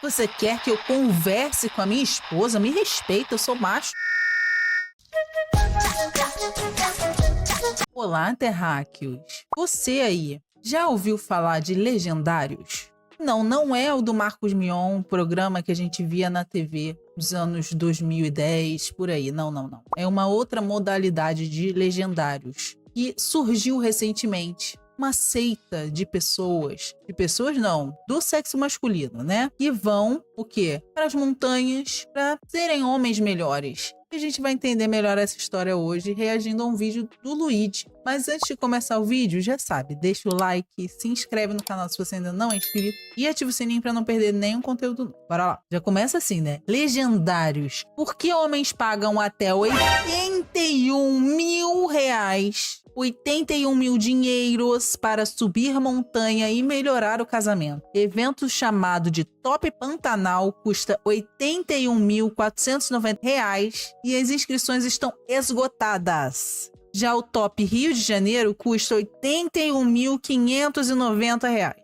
Você quer que eu converse com a minha esposa? Me respeita, eu sou macho. Olá, terráqueos. Você aí, já ouviu falar de Legendários? Não é o do Marcos Mion, programa que a gente via na TV nos anos 2010, por aí. Não. É uma outra modalidade de Legendários que surgiu recentemente. Uma seita de pessoas não, do sexo masculino, né? Que vão, o quê? Para as montanhas, para serem homens melhores. E a gente vai entender melhor essa história hoje, reagindo a um vídeo do Luigi. Mas antes de começar o vídeo, já sabe, deixa o like, se inscreve no canal se você ainda não é inscrito e ativa o sininho para não perder nenhum conteúdo novo. Bora lá. Já começa assim, né? Legendários. Por que homens pagam até R$81.000? 81 mil dinheiros para subir montanha e melhorar o casamento. Evento chamado de Top Pantanal custa R$81.490 e as inscrições estão esgotadas. Já o Top Rio de Janeiro custa R$81.590.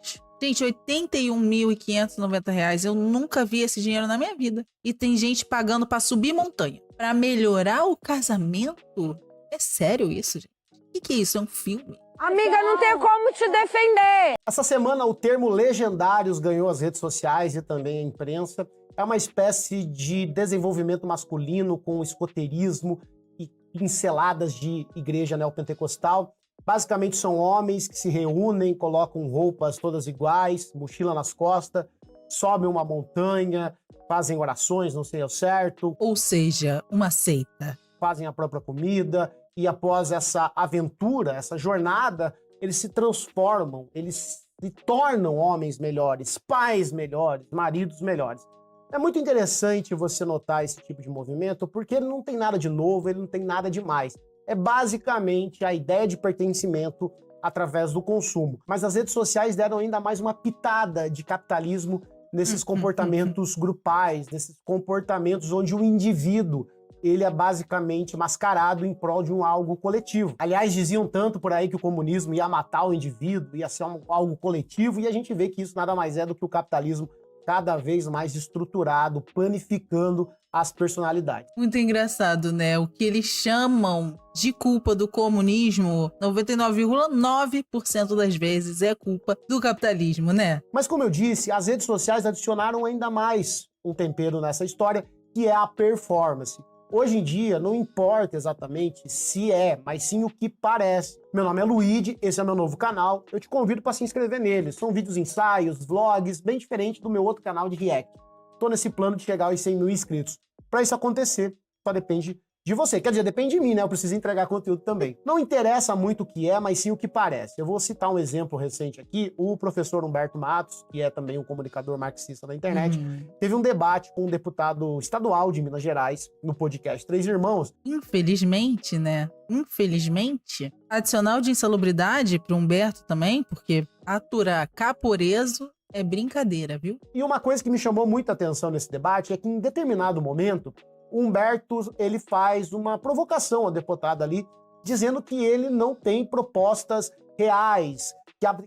Gente, R$81.590, eu nunca vi esse dinheiro na minha vida. E tem gente pagando para subir montanha. Para melhorar o casamento? É sério isso, gente? O que é isso? É um filme? Amiga, não tem como te defender. Essa semana o termo legendários ganhou as redes sociais e também a imprensa. É uma espécie de desenvolvimento masculino com escoterismo e pinceladas de igreja neopentecostal. Basicamente são homens que se reúnem, colocam roupas todas iguais, mochila nas costas, sobem uma montanha, fazem orações, não sei ao certo. Ou seja, uma seita. Fazem a própria comida. E após essa aventura, essa jornada, eles se transformam, eles se tornam homens melhores, pais melhores, maridos melhores. É muito interessante você notar esse tipo de movimento, porque ele não tem nada de novo, ele não tem nada de mais. É basicamente a ideia de pertencimento através do consumo. Mas as redes sociais deram ainda mais uma pitada de capitalismo nesses comportamentos grupais, nesses comportamentos onde o indivíduo ele é basicamente mascarado em prol de algo coletivo. Aliás, diziam tanto por aí que o comunismo ia matar o indivíduo, ia ser algo coletivo, e a gente vê que isso nada mais é do que o capitalismo cada vez mais estruturado, planificando as personalidades. Muito engraçado, né? O que eles chamam de culpa do comunismo, 99,9% das vezes é culpa do capitalismo, né? Mas como eu disse, as redes sociais adicionaram ainda mais um tempero nessa história, que é a performance. Hoje em dia, não importa exatamente se é, mas sim o que parece. Meu nome é Luigi, esse é meu novo canal. Eu te convido para se inscrever nele. São vídeos, ensaios, vlogs, bem diferente do meu outro canal de react. Tô nesse plano de chegar aos 100 mil inscritos. Para isso acontecer, só depende de você. Quer dizer, depende de mim, né? Eu preciso entregar conteúdo também. Não interessa muito o que é, mas sim o que parece. Eu vou citar um exemplo recente aqui. O professor Humberto Matos, que é também um comunicador marxista da internet, teve um debate com um deputado estadual de Minas Gerais, no podcast Três Irmãos. Infelizmente, né? Infelizmente, adicional de insalubridade para Humberto também, porque aturar caporeso é brincadeira, viu? E uma coisa que me chamou muita atenção nesse debate é que em determinado momento, o Humberto, ele faz uma provocação ao deputado ali, dizendo que ele não tem propostas reais,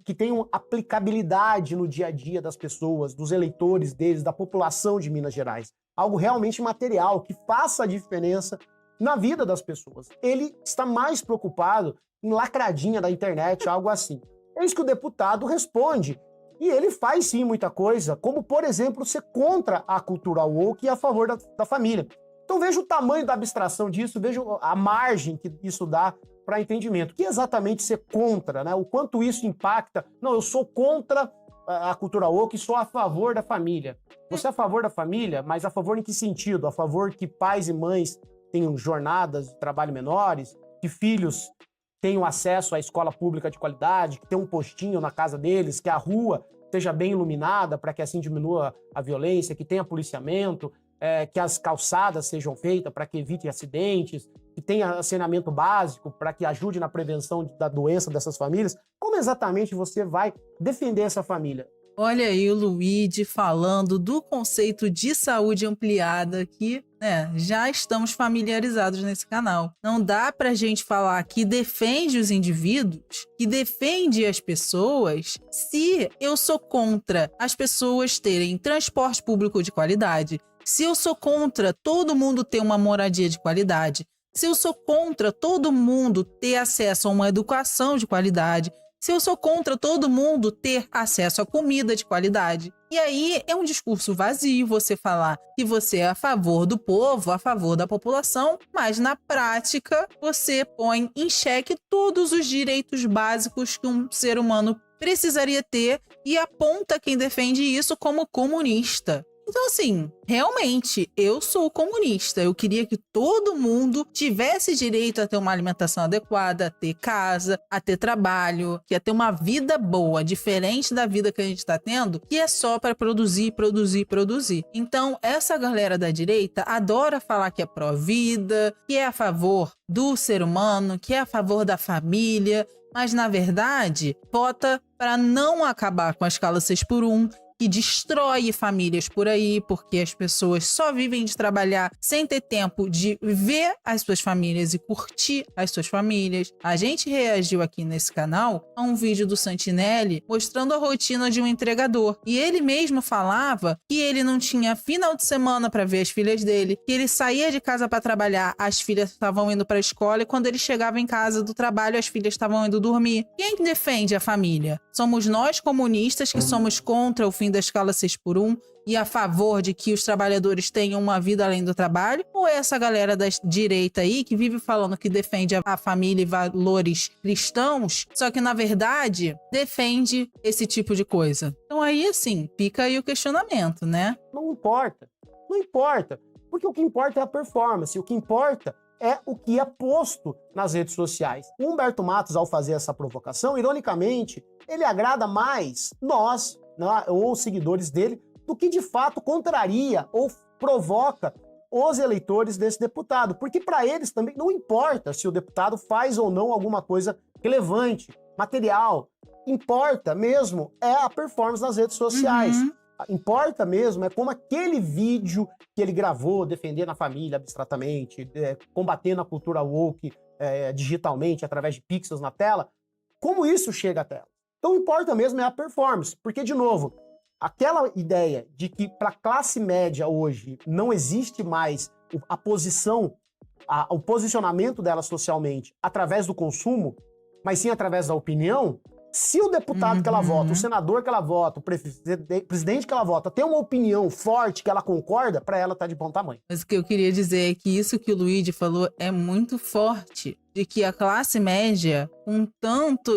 que tenham aplicabilidade no dia a dia das pessoas, dos eleitores deles, da população de Minas Gerais. Algo realmente material, que faça a diferença na vida das pessoas. Ele está mais preocupado em lacradinha da internet, algo assim. É isso que o deputado responde. E ele faz sim muita coisa, como por exemplo ser contra a cultura woke e a favor da família. Então veja o tamanho da abstração disso, veja a margem que isso dá para entendimento. O que é exatamente ser contra, né? O quanto isso impacta. Não, eu sou contra a cultura woke e sou a favor da família. Você é a favor da família, mas a favor em que sentido? A favor que pais e mães tenham jornadas de trabalho menores, que filhos tenham acesso à escola pública de qualidade, que tenham um postinho na casa deles, que a rua esteja bem iluminada para que assim diminua a violência, que tenha policiamento, que as calçadas sejam feitas para que evite acidentes, que tenha saneamento básico para que ajude na prevenção da doença dessas famílias. Como exatamente você vai defender essa família? Olha aí o Luigi falando do conceito de saúde ampliada que, já estamos familiarizados nesse canal. Não dá pra gente falar que defende os indivíduos, que defende as pessoas, se eu sou contra as pessoas terem transporte público de qualidade, se eu sou contra todo mundo ter uma moradia de qualidade, se eu sou contra todo mundo ter acesso a uma educação de qualidade, se eu sou contra todo mundo ter acesso a comida de qualidade. E aí é um discurso vazio você falar que você é a favor do povo, a favor da população, mas na prática você põe em xeque todos os direitos básicos que um ser humano precisaria ter e aponta quem defende isso como comunista. Então, assim, realmente, eu sou comunista. Eu queria que todo mundo tivesse direito a ter uma alimentação adequada, a ter casa, a ter trabalho, a ter uma vida boa, diferente da vida que a gente está tendo, que é só para produzir, produzir, produzir. Então, essa galera da direita adora falar que é pró-vida, que é a favor do ser humano, que é a favor da família, mas, na verdade, vota para não acabar com a escala 6x1, que destrói famílias por aí, porque as pessoas só vivem de trabalhar sem ter tempo de ver as suas famílias e curtir as suas famílias. A gente reagiu aqui nesse canal a um vídeo do Santinelli mostrando a rotina de um entregador. E ele mesmo falava que ele não tinha final de semana para ver as filhas dele, que ele saía de casa para trabalhar, as filhas estavam indo para a escola e quando ele chegava em casa do trabalho, as filhas estavam indo dormir. Quem defende a família? Somos nós comunistas que somos contra o fim da escala 6x1 e a favor de que os trabalhadores tenham uma vida além do trabalho? Ou é essa galera da direita aí que vive falando que defende a família e valores cristãos, só que na verdade defende esse tipo de coisa? Então aí assim, fica aí o questionamento, né? Não importa, não importa, porque o que importa é a performance, o que importa é o que é posto nas redes sociais. O Humberto Matos, ao fazer essa provocação, ironicamente, ele agrada mais nós, ou os seguidores dele, do que de fato contraria ou provoca os eleitores desse deputado. Porque para eles também não importa se o deputado faz ou não alguma coisa relevante, material. Importa mesmo é a performance nas redes sociais. Importa mesmo é como aquele vídeo que ele gravou defendendo a família abstratamente, combatendo a cultura woke digitalmente, através de pixels na tela, como isso chega à tela. Então importa mesmo é a performance, porque, de novo, aquela ideia de que para a classe média hoje não existe mais a posição, o posicionamento dela socialmente através do consumo, mas sim através da opinião. Se o deputado que ela vota, o senador que ela vota, o presidente que ela vota tem uma opinião forte que ela concorda, para ela tá de bom tamanho. Mas o que eu queria dizer é que isso que o Luigi falou é muito forte, de que a classe média, com tanto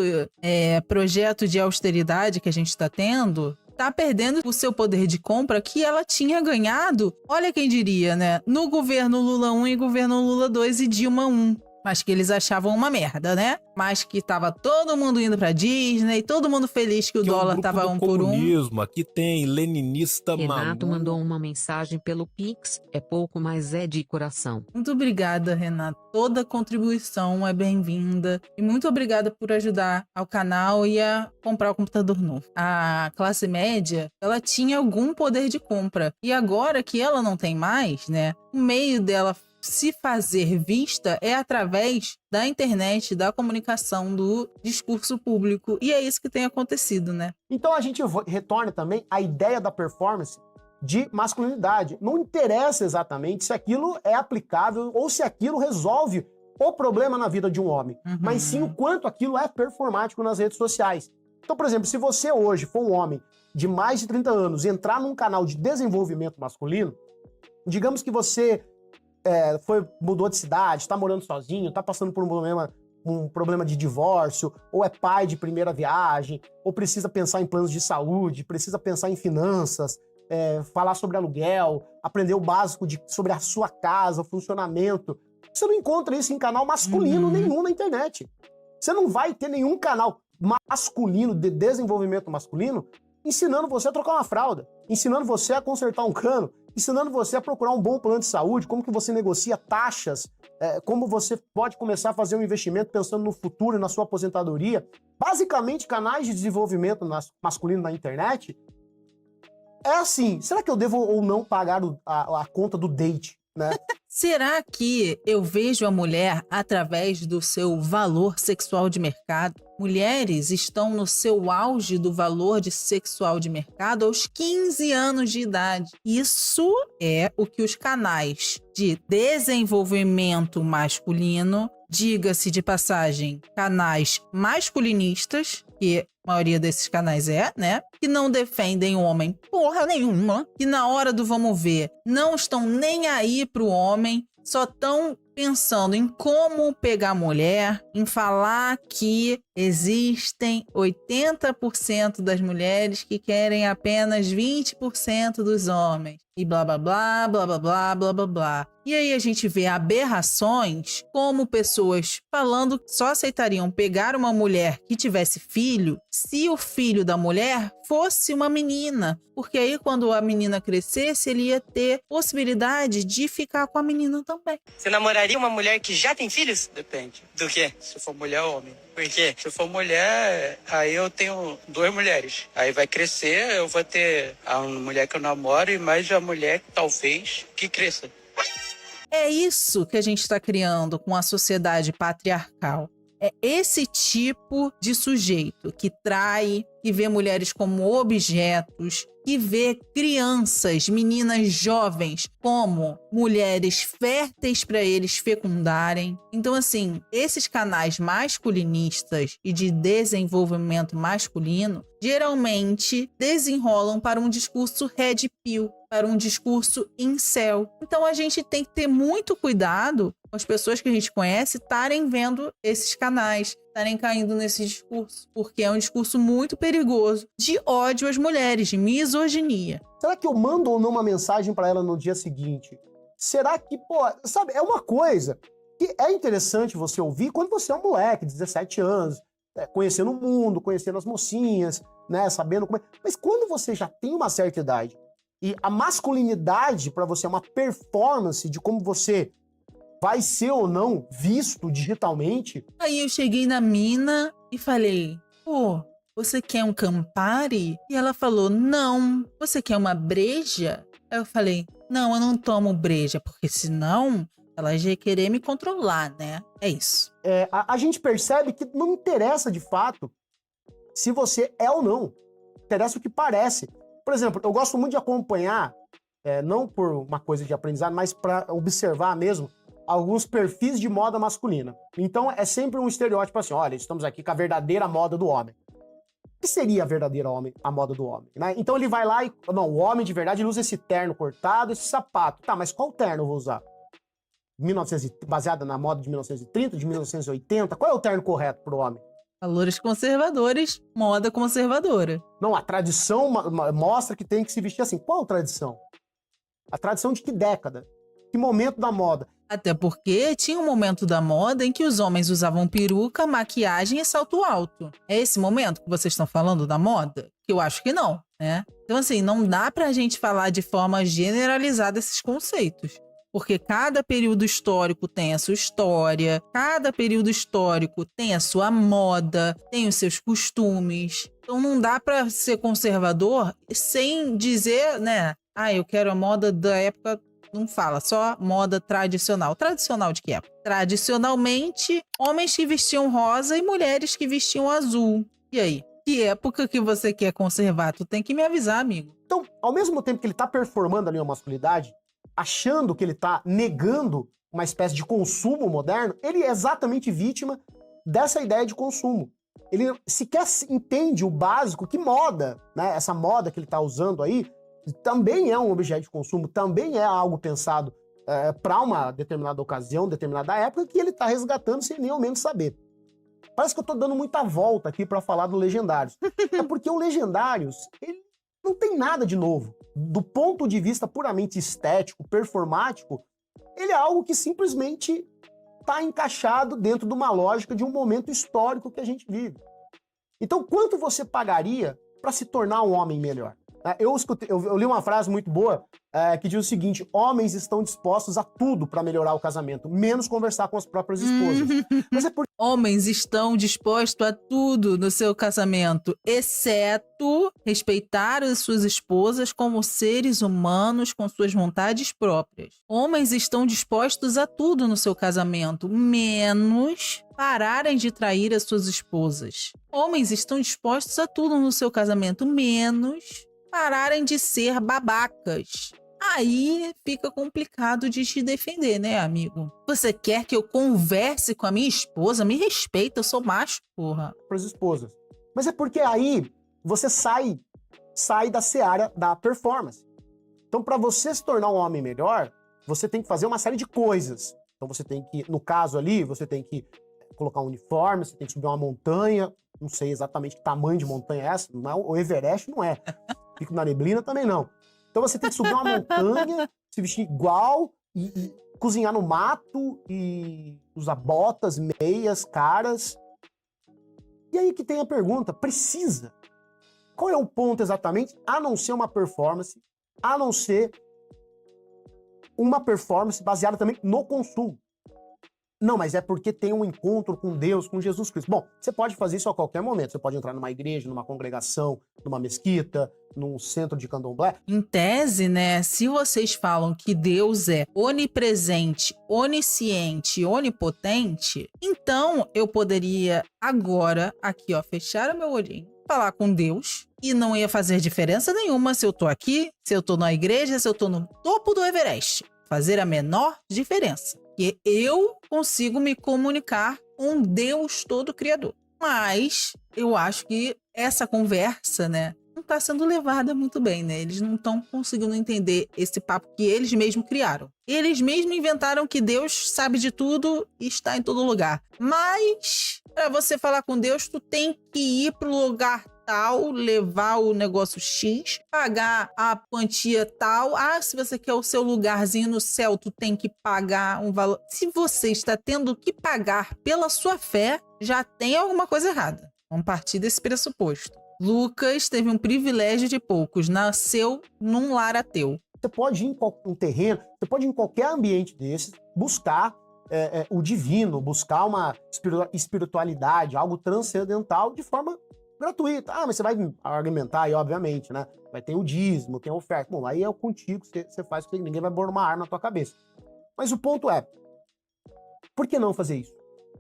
projeto de austeridade que a gente está tendo, tá perdendo o seu poder de compra que ela tinha ganhado, olha quem diria, né? No governo Lula 1 e governo Lula 2 e Dilma 1. Mas que eles achavam uma merda, né? Mas que tava todo mundo indo pra Disney, todo mundo feliz que o dólar tava 1 por 1. Comunismo, aqui tem leninista Renato maluco. mandou uma mensagem pelo Pix, é pouco, mas é de coração. Muito obrigada, Renato. Toda contribuição é bem-vinda. E muito obrigada por ajudar ao canal e a comprar o computador novo. A classe média, ela tinha algum poder de compra. E agora que ela não tem mais, né? O meio dela se fazer vista é através da internet, da comunicação, do discurso público. E é isso que tem acontecido, né? Então a gente retorna também à ideia da performance de masculinidade. Não interessa exatamente se aquilo é aplicável ou se aquilo resolve o problema na vida de um homem, mas sim o quanto aquilo é performático nas redes sociais. Então, por exemplo, se você hoje for um homem de mais de 30 anos e entrar num canal de desenvolvimento masculino, digamos que você mudou de cidade, está morando sozinho, está passando por um problema de divórcio, ou é pai de primeira viagem, ou precisa pensar em planos de saúde, precisa pensar em finanças, falar sobre aluguel, aprender o básico sobre a sua casa, o funcionamento. Você não encontra isso em canal masculino nenhum na internet. Você não vai ter nenhum canal masculino, de desenvolvimento masculino, ensinando você a trocar uma fralda, ensinando você a consertar um cano, ensinando você a procurar um bom plano de saúde, como que você negocia taxas, como você pode começar a fazer um investimento pensando no futuro e na sua aposentadoria. Basicamente, canais de desenvolvimento masculino na internet é assim, será que eu devo ou não pagar a conta do date, né? Será que eu vejo a mulher através do seu valor sexual de mercado? Mulheres estão no seu auge do valor sexual de mercado aos 15 anos de idade. Isso é o que os canais de desenvolvimento masculino, diga-se de passagem, canais masculinistas, que a maioria desses canais né? Que não defendem o homem porra nenhuma, que na hora do vamos ver não estão nem aí pro homem, só estão pensando em como pegar a mulher, em falar que existem 80% das mulheres que querem apenas 20% dos homens. E blá, blá, blá, blá, blá, blá, blá, blá, blá. E aí a gente vê aberrações como pessoas falando que só aceitariam pegar uma mulher que tivesse filho se o filho da mulher fosse uma menina. Porque aí quando a menina crescesse, ele ia ter possibilidade de ficar com a menina também. Você namoraria uma mulher que já tem filhos? Depende. Do quê? Se for mulher ou homem. Porque se for mulher, aí eu tenho 2 mulheres. Aí vai crescer, eu vou ter a mulher que eu namoro e mais a mulher, talvez, que cresça. É isso que a gente está criando com a sociedade patriarcal. É esse tipo de sujeito que trai, que vê mulheres como objetos, que vê crianças, meninas jovens, como mulheres férteis para eles fecundarem. Então, assim, esses canais masculinistas e de desenvolvimento masculino geralmente desenrolam para um discurso red pill, para um discurso incel. Então, a gente tem que ter muito cuidado com as pessoas que a gente conhece estarem vendo esses canais, estarem caindo nesse discurso, porque é um discurso muito perigoso de ódio às mulheres, de misoginia. Será que eu mando ou não uma mensagem pra ela no dia seguinte? Será que, sabe, é uma coisa que é interessante você ouvir quando você é um moleque de 17 anos, conhecendo o mundo, conhecendo as mocinhas, né, sabendo como é. Mas quando você já tem uma certa idade e a masculinidade pra você é uma performance de como você vai ser ou não visto digitalmente. Aí eu cheguei na mina e falei, pô, você quer um Campari? E ela falou, não. Você quer uma breja? Aí eu falei, não, eu não tomo breja, porque senão ela já ia querer me controlar, né? É isso. A gente percebe que não interessa de fato se você é ou não. Interessa o que parece. Por exemplo, eu gosto muito de acompanhar, não por uma coisa de aprendizado, mas para observar mesmo, alguns perfis de moda masculina. Então é sempre um estereótipo assim, olha, estamos aqui com a verdadeira moda do homem. O que seria a moda do homem, né? Então ele vai lá e, não, o homem de verdade ele usa esse terno cortado, esse sapato. Tá, mas qual terno eu vou usar? Baseada na moda de 1930, de 1980? Qual é o terno correto pro homem? Valores conservadores, moda conservadora. Não, a tradição mostra que tem que se vestir assim. Qual a tradição? A tradição de que década? Que momento da moda? Até porque tinha um momento da moda em que os homens usavam peruca, maquiagem e salto alto. É esse momento que vocês estão falando da moda? Que eu acho que não, né? Então, assim, não dá pra gente falar de forma generalizada esses conceitos. Porque cada período histórico tem a sua história, cada período histórico tem a sua moda, tem os seus costumes. Então, não dá pra ser conservador sem dizer, né? Ah, eu quero a moda da época... Não fala, só moda tradicional. Tradicional de que época? Tradicionalmente, homens que vestiam rosa e mulheres que vestiam azul. E aí? Que época que você quer conservar? Tu tem que me avisar, amigo. Então, ao mesmo tempo que ele tá performando ali uma masculinidade, achando que ele tá negando uma espécie de consumo moderno, ele é exatamente vítima dessa ideia de consumo. Ele sequer entende o básico, que moda, né? Essa moda que ele tá usando aí, também é um objeto de consumo, também é algo pensado para uma determinada ocasião, determinada época, que ele está resgatando sem nem ao menos saber. Parece que eu estou dando muita volta aqui para falar do Legendários. É porque o Legendários, ele não tem nada de novo. Do ponto de vista puramente estético, performático, ele é algo que simplesmente está encaixado dentro de uma lógica de um momento histórico que a gente vive. Então, quanto você pagaria para se tornar um homem melhor? Eu li uma frase muito boa que diz o seguinte: homens estão dispostos a tudo para melhorar o casamento, menos conversar com as próprias esposas. Mas é porque Homens estão dispostos a tudo no seu casamento, exceto respeitar as suas esposas como seres humanos com suas vontades próprias. Homens estão dispostos a tudo no seu casamento, menos pararem de trair as suas esposas. Homens estão dispostos a tudo no seu casamento, menos pararem de ser babacas. Aí fica complicado de te defender, né, amigo? Você quer que eu converse com a minha esposa? Me respeita, eu sou macho, porra. as esposas. Mas é porque aí você sai da seara da performance. Então, para você se tornar um homem melhor, você tem que fazer uma série de coisas. Então, você tem que, no caso ali, você tem que colocar um uniforme, você tem que subir uma montanha. Não sei exatamente que tamanho de montanha é essa. Não é, o Everest não é. Pico na Neblina também não. Então você tem que subir uma montanha, se vestir igual, e cozinhar no mato, e usar botas, meias, caras. E aí que tem a pergunta, precisa? Qual é o ponto exatamente? A não ser uma performance, a não ser uma performance baseada também no consumo. Não, mas é porque tem um encontro com Deus, com Jesus Cristo. Bom, você pode fazer isso a qualquer momento. Você pode entrar numa igreja, numa congregação, numa mesquita, num centro de candomblé. Em tese, né, se vocês falam que Deus é onipresente, onisciente e onipotente, então eu poderia agora, aqui ó, fechar o meu olhinho, falar com Deus e não ia fazer diferença nenhuma se eu tô aqui, se eu tô na igreja, se eu tô no topo do Everest. Fazer a menor diferença. Porque eu consigo me comunicar com Deus todo criador. Mas eu acho que essa conversa, né, não está sendo levada muito bem, né? Eles não estão conseguindo entender esse papo que eles mesmos criaram. Eles mesmos inventaram que Deus sabe de tudo e está em todo lugar. Mas para você falar com Deus, tu tem que ir pro lugar tal, levar o negócio X, pagar a quantia tal. Ah, se você quer o seu lugarzinho no céu, tu tem que pagar um valor. Se você está tendo que pagar pela sua fé, já tem alguma coisa errada. Vamos partir desse pressuposto. Lucas teve um privilégio de poucos, nasceu num lar ateu. Você pode ir em um terreno, você pode ir em qualquer ambiente desses, buscar o divino, buscar uma espiritualidade, algo transcendental de forma gratuita. Ah, mas você vai argumentar aí, obviamente, né? Vai ter o dízimo, tem a oferta. Bom, aí é contigo, você faz o que ninguém vai pôr uma arma na tua cabeça. Mas o ponto é, por que não fazer isso?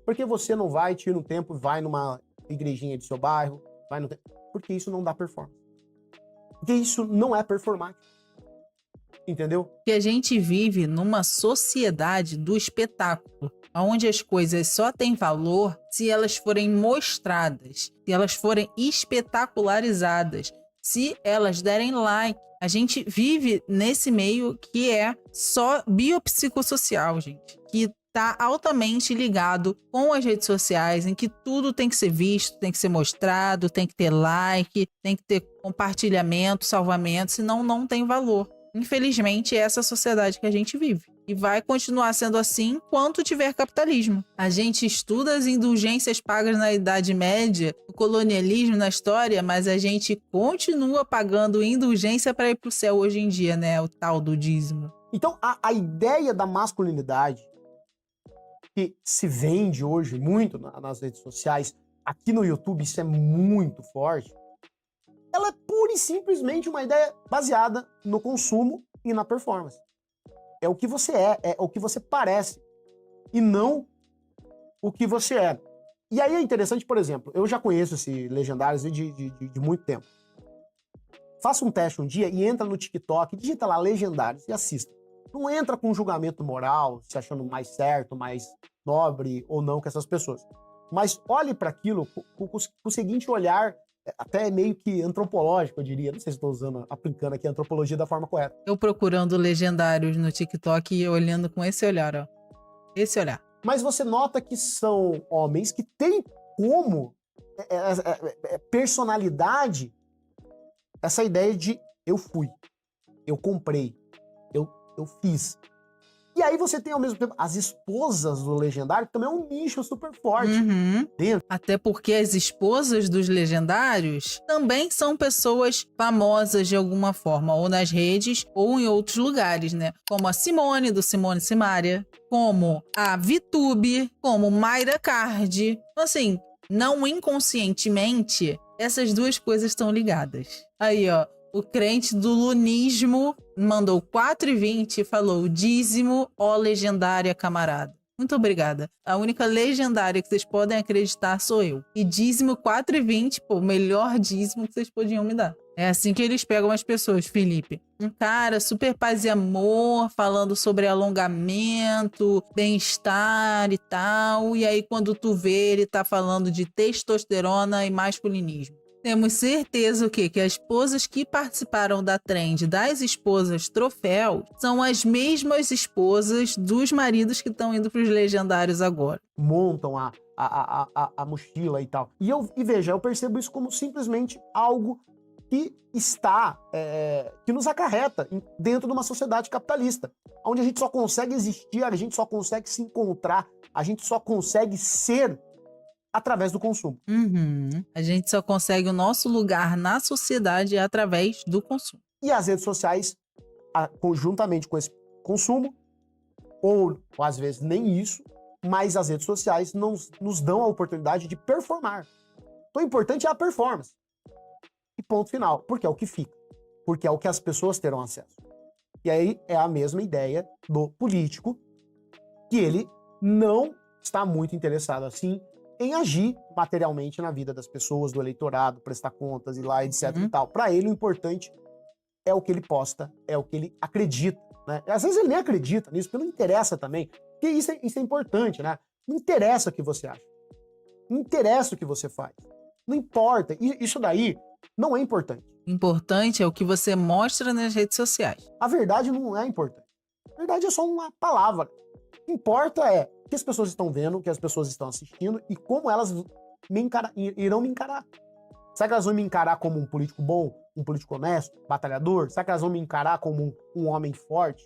Por que você não vai, tira um tempo, vai numa igrejinha de seu bairro, vai no... Porque isso não dá performance. Porque isso não é performático. Entendeu? Porque a gente vive numa sociedade do espetáculo, onde as coisas só têm valor se elas forem mostradas, se elas forem espetacularizadas, se elas derem like. A gente vive nesse meio que é só biopsicossocial, gente, que está altamente ligado com as redes sociais, em que tudo tem que ser visto, tem que ser mostrado, tem que ter like, tem que ter compartilhamento, salvamento, senão não tem valor. Infelizmente, é essa sociedade que a gente vive. E vai continuar sendo assim enquanto tiver capitalismo. A gente estuda as indulgências pagas na Idade Média, o colonialismo na história, mas a gente continua pagando indulgência para ir para o céu hoje em dia, né? O tal do dízimo. Então, a ideia da masculinidade, que se vende hoje muito nas redes sociais, aqui no YouTube isso é muito forte, ela é pura e simplesmente uma ideia baseada no consumo e na performance. É o que você é o que você parece, e não o que você é. E aí é interessante, por exemplo, eu já conheço esse Legendários de muito tempo. Faça um teste um dia e entra no TikTok, digita lá Legendários e assista. Não entra com julgamento moral, se achando mais certo, mais nobre ou não que essas pessoas. Mas olhe para aquilo com o seguinte olhar, até meio que antropológico, eu diria. Não sei se estou aplicando aqui a antropologia da forma correta. Eu procurando Legendários no TikTok e olhando com esse olhar, ó. Esse olhar. Mas você nota que são homens que têm como personalidade essa ideia de eu fui, eu comprei, eu fiz. E aí você tem, ao mesmo tempo, as esposas do legendário, que também é um nicho super forte. Uhum. Dentro. Até porque as esposas dos legendários também são pessoas famosas de alguma forma, ou nas redes, ou em outros lugares, né? Como a Simone, do Simone Simaria, como a VTube, como Mayra Card. Então, assim, não inconscientemente, essas duas coisas estão ligadas. Aí, ó, o crente do lunismo mandou 4,20 e falou: dízimo, ó legendária camarada. Muito obrigada. A única legendária que vocês podem acreditar sou eu. E dízimo 4,20, pô, o melhor dízimo que vocês podiam me dar. É assim que eles pegam as pessoas, Felipe. Um cara super paz e amor, falando sobre alongamento, bem-estar e tal. E aí, quando tu vê, ele tá falando de testosterona e masculinismo. Temos certeza o quê? Que as esposas que participaram da trend das esposas troféu são as mesmas esposas dos maridos que estão indo para os legendários agora. Montam a mochila e tal. E veja, eu percebo isso como simplesmente algo que está, que nos acarreta dentro de uma sociedade capitalista, onde a gente só consegue existir, a gente só consegue se encontrar, a gente só consegue ser através do consumo. Uhum. A gente só consegue o nosso lugar na sociedade através do consumo. E as redes sociais, conjuntamente com esse consumo, ou às vezes nem isso, mas as redes sociais nos dão a oportunidade de performar. Então o importante é a performance. E ponto final. Porque é o que fica. Porque é o que as pessoas terão acesso. E aí é a mesma ideia do político, que ele não está muito interessado assim em agir materialmente na vida das pessoas, do eleitorado, prestar contas e lá, etc e tal. Para ele, o importante é o que ele posta, é o que ele acredita, né? Às vezes ele nem acredita nisso, porque não interessa também. Porque isso é importante, né? Não interessa o que você acha. Não interessa o que você faz. Não importa. Isso daí não é importante. Importante é o que você mostra nas redes sociais. A verdade não é importante. A verdade é só uma palavra. O que importa é o que as pessoas estão vendo, o que as pessoas estão assistindo e como elas irão me encarar. Será que elas vão me encarar como um político bom, um político honesto, batalhador? Será que elas vão me encarar como um homem forte?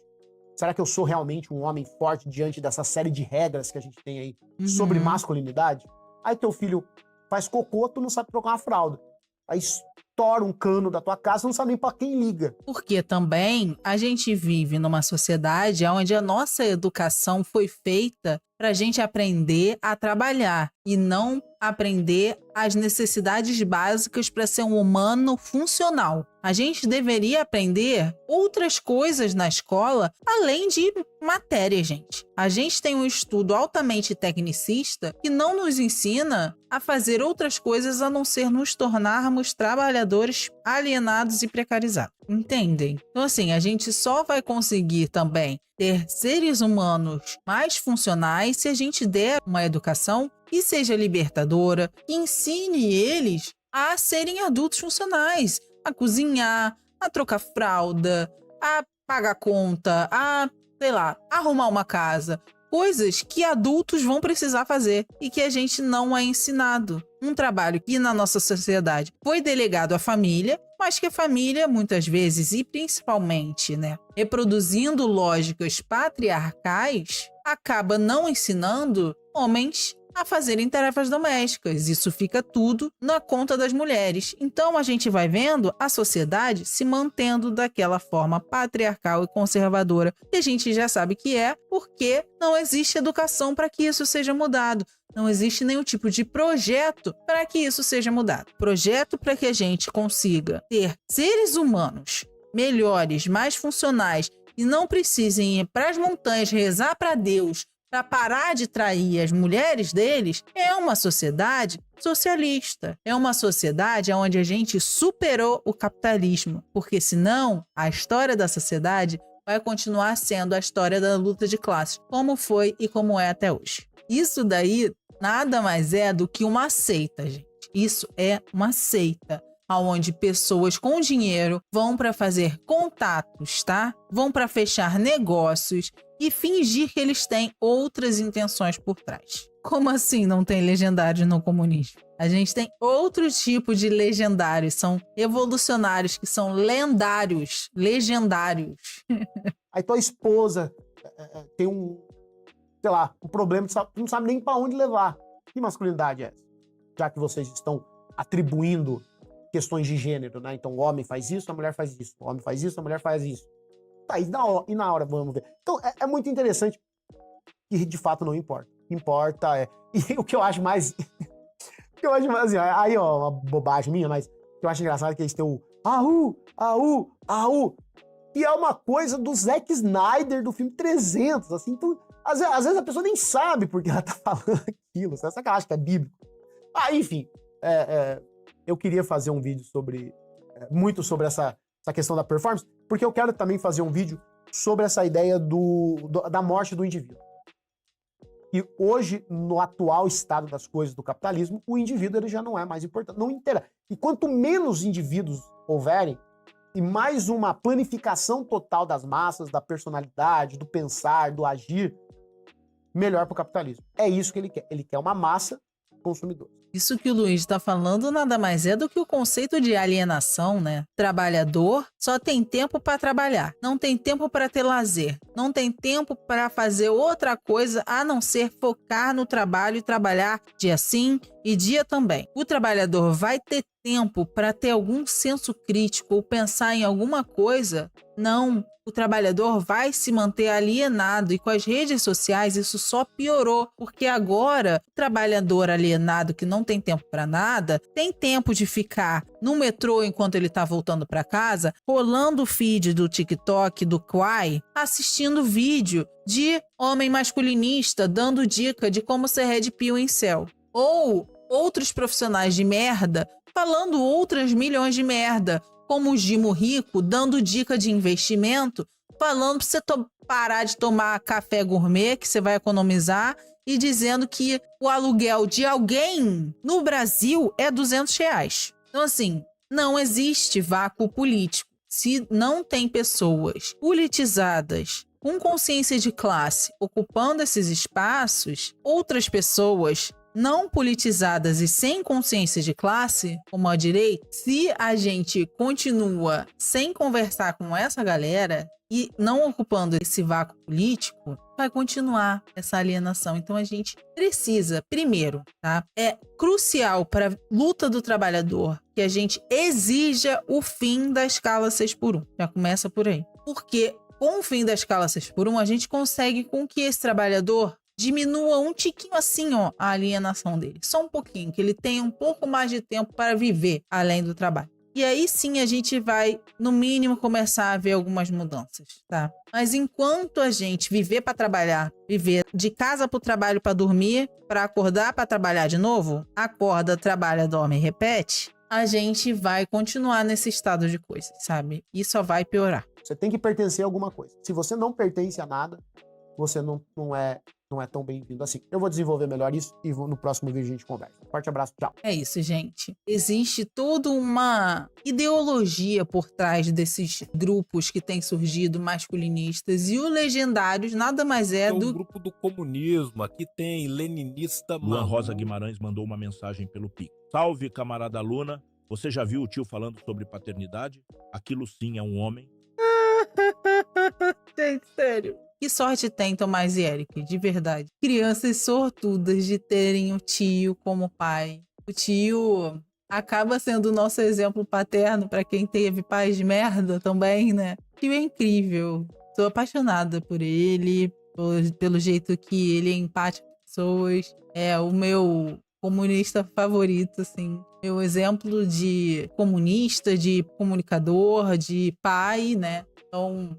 Será que eu sou realmente um homem forte diante dessa série de regras que a gente tem aí sobre masculinidade? Aí teu filho faz cocô, tu não sabe trocar uma fralda. Aí estoura um cano da tua casa, não sabe nem pra quem liga. Porque também a gente vive numa sociedade onde a nossa educação foi feita pra gente aprender a trabalhar e não aprender as necessidades básicas para ser um humano funcional. A gente deveria aprender outras coisas na escola, além de matéria, gente. A gente tem um estudo altamente tecnicista que não nos ensina a fazer outras coisas a não ser nos tornarmos trabalhadores alienados e precarizados. Entendem? Então, assim, a gente só vai conseguir também ter seres humanos mais funcionais se a gente der uma educação que seja libertadora, que ensine eles a serem adultos funcionais, a cozinhar, a trocar fralda, a pagar conta, a, sei lá, arrumar uma casa. Coisas que adultos vão precisar fazer e que a gente não é ensinado. Um trabalho que na nossa sociedade foi delegado à família, mas que a família, muitas vezes e principalmente, né, reproduzindo lógicas patriarcais, acaba não ensinando homens a fazerem tarefas domésticas. Isso fica tudo na conta das mulheres. Então a gente vai vendo a sociedade se mantendo daquela forma patriarcal e conservadora que a gente já sabe que é, porque não existe educação para que isso seja mudado. Não existe nenhum tipo de projeto para que isso seja mudado. Projeto para que a gente consiga ter seres humanos melhores, mais funcionais e não precisem ir para as montanhas rezar para Deus para parar de trair as mulheres deles, é uma sociedade socialista. É uma sociedade onde a gente superou o capitalismo, porque senão a história da sociedade vai continuar sendo a história da luta de classes, como foi e como é até hoje. Isso daí nada mais é do que uma seita, gente. Isso é uma seita, onde pessoas com dinheiro vão para fazer contatos, tá? Vão para fechar negócios e fingir que eles têm outras intenções por trás. Como assim não tem legendários no comunismo? A gente tem outro tipo de legendários, são revolucionários, que são lendários, legendários. Aí tua esposa tem sei lá, um problema que não sabe nem pra onde levar. Que masculinidade é essa? Já que vocês estão atribuindo questões de gênero, né? Então o homem faz isso, a mulher faz isso. O homem faz isso, a mulher faz isso. Tá, e na hora, vamos ver. Então é muito interessante que de fato não importa. Importa E o que eu acho mais... o que eu acho mais assim, aí ó, uma bobagem minha, mas o que eu acho engraçado é que eles têm o que é uma coisa do Zack Snyder do filme 300, assim, então às vezes a pessoa nem sabe porque ela tá falando aquilo, sabe que ela acha que é bíblico. Enfim, eu queria fazer um vídeo muito sobre essa questão da performance, porque eu quero também fazer um vídeo sobre essa ideia da morte do indivíduo. E hoje, no atual estado das coisas do capitalismo, o indivíduo ele já não é mais importante, não inteira. E quanto menos indivíduos houverem, e mais uma planificação total das massas, da personalidade, do pensar, do agir, melhor para o capitalismo. É isso que ele quer. Ele quer uma massa consumidora. Isso que o Luiz está falando nada mais é do que o conceito de alienação, né? Trabalhador só tem tempo para trabalhar, não tem tempo para ter lazer, não tem tempo para fazer outra coisa a não ser focar no trabalho e trabalhar dia sim e dia também. O trabalhador vai ter tempo para ter algum senso crítico ou pensar em alguma coisa? Não. O trabalhador vai se manter alienado e com as redes sociais isso só piorou, porque agora o trabalhador alienado que não tem tempo para nada, tem tempo de ficar no metrô enquanto ele está voltando para casa, rolando o feed do TikTok, do Quai, assistindo vídeo de homem masculinista dando dica de como ser red pill em céu. Ou outros profissionais de merda falando outras milhões de merda, como o Gimo Rico dando dica de investimento, falando para você parar de tomar café gourmet, que você vai economizar, e dizendo que o aluguel de alguém no Brasil é R$200. Então, assim, não existe vácuo político. Se não tem pessoas politizadas com consciência de classe ocupando esses espaços, outras pessoas não politizadas e sem consciência de classe, como a direita, se a gente continua sem conversar com essa galera e não ocupando esse vácuo político, vai continuar essa alienação. Então a gente precisa, primeiro, tá? É crucial para a luta do trabalhador que a gente exija o fim da escala 6x1. Já começa por aí. Porque com o fim da escala 6x1, a gente consegue com que esse trabalhador diminua um tiquinho assim, ó, a alienação dele. Só um pouquinho, que ele tenha um pouco mais de tempo para viver além do trabalho. E aí sim a gente vai, no mínimo, começar a ver algumas mudanças, tá? Mas enquanto a gente viver para trabalhar, viver de casa para o trabalho para dormir, para acordar para trabalhar de novo, acorda, trabalha, dorme e repete, a gente vai continuar nesse estado de coisas, sabe? E só vai piorar. Você tem que pertencer a alguma coisa. Se você não pertence a nada, você não é tão bem-vindo assim. Eu vou desenvolver melhor isso e no próximo vídeo a gente conversa. Forte abraço, tchau. É isso, gente. Existe toda uma ideologia por trás desses grupos que têm surgido masculinistas, e o Legendários nada mais é do... o grupo do comunismo. Aqui tem leninista... Luan Rosa Guimarães mandou uma mensagem pelo Pix. Salve, camarada Luna. Você já viu o tio falando sobre paternidade? Aquilo sim é um homem. Gente, sério. Que sorte tem Tomás e Eric, de verdade. Crianças sortudas de terem o tio como pai. O tio acaba sendo o nosso exemplo paterno para quem teve pais de merda também, né? O tio é incrível. Sou apaixonada por ele, pelo jeito que ele é empático com pessoas. É o meu comunista favorito, assim. Meu exemplo de comunista, de comunicador, de pai, né? Então,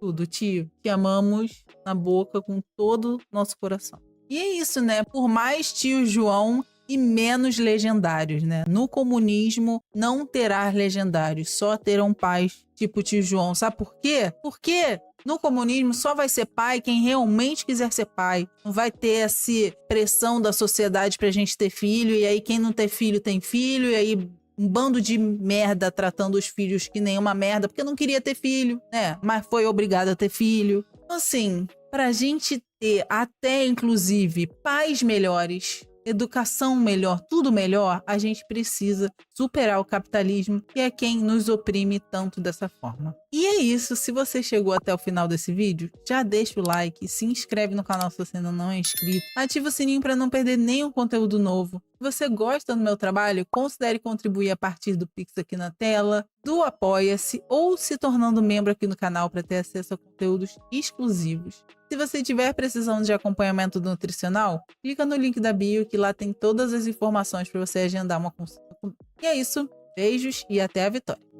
tudo, tio. Te amamos na boca com todo o nosso coração. E é isso, né? Por mais tio João e menos legendários, né? No comunismo não terá legendários, só terão pais tipo tio João. Sabe por quê? Porque no comunismo só vai ser pai quem realmente quiser ser pai. Não vai ter essa pressão da sociedade pra gente ter filho, e aí quem não ter filho tem filho, e aí um bando de merda tratando os filhos que nem uma merda, porque não queria ter filho, né? Mas foi obrigado a ter filho. Então, assim, pra gente ter até, inclusive, pais melhores, educação melhor, tudo melhor, a gente precisa superar o capitalismo, que é quem nos oprime tanto dessa forma. E é isso, se você chegou até o final desse vídeo, já deixa o like, se inscreve no canal se você ainda não é inscrito, ativa o sininho para não perder nenhum conteúdo novo. Se você gosta do meu trabalho, considere contribuir a partir do Pix aqui na tela, do Apoia-se ou se tornando membro aqui no canal para ter acesso a conteúdos exclusivos. Se você estiver precisando de acompanhamento nutricional, clica no link da bio que lá tem todas as informações para você agendar uma consulta comigo. E é isso, beijos e até a vitória!